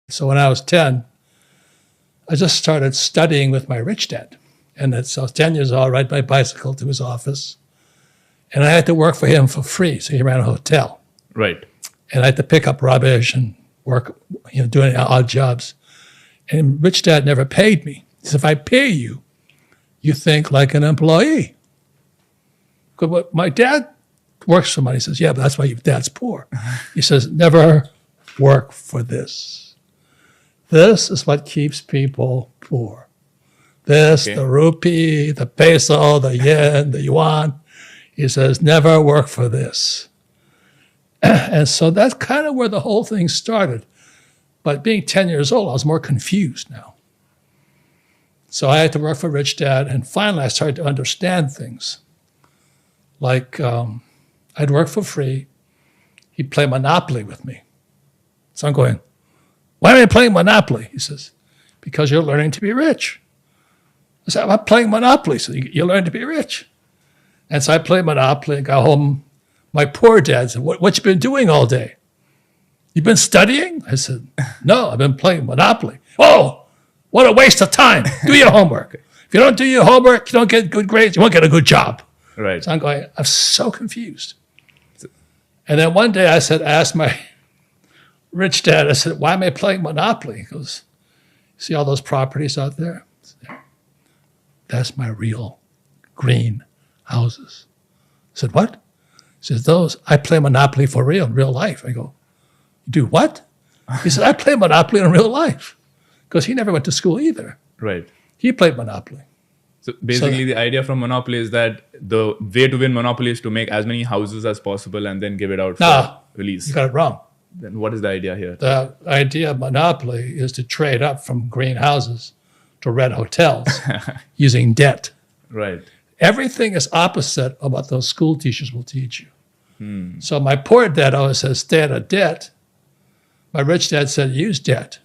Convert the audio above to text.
So when I was 10, I just started studying with my rich dad. And so I was 10 years old, ride my bicycle to his office. And I had to work for him for free. So he ran a hotel. Right. And I had to pick up rubbish and work, doing odd jobs. And rich dad never paid me. He said, if I pay you, you think like an employee. Because my dad works for money. He says, yeah, but that's why your dad's poor. He says, never work for this. This is what keeps people poor. This, the rupee, the peso, the yen, the yuan. He says, never work for this. And so that's kind of where the whole thing started. But being 10 years old, I was more confused now. So I had to work for Rich Dad, and finally I started to understand things. Like I'd work for free. He'd play Monopoly with me. So I'm going, why am I playing Monopoly? He says, because you're learning to be rich. I said, I'm playing Monopoly, so you learn to be rich. And so I played Monopoly and got home. My poor dad said, what you been doing all day? You been studying? I said, no, I've been playing Monopoly. Oh, what a waste of time. Do your homework. If you don't do your homework, you don't get good grades, you won't get a good job. Right. So I'm going, I'm so confused. And then one day I asked my rich dad, I said, why am I playing Monopoly? He goes, see all those properties out there? Said, that's my real green houses. I said, what? He says, those, I play Monopoly for real, in real life. I go, you do what? He said, I play Monopoly in real life. Because he never went to school either. Right. He played Monopoly. So basically the idea from Monopoly is that the way to win Monopoly is to make as many houses as possible and then give it out for release. You got it wrong. Then what is the idea here? The idea of Monopoly is to trade up from green houses to red hotels using debt. Right. Everything is opposite of what those school teachers will teach you. So my poor dad always says, stay out of debt. My rich dad said, use debt.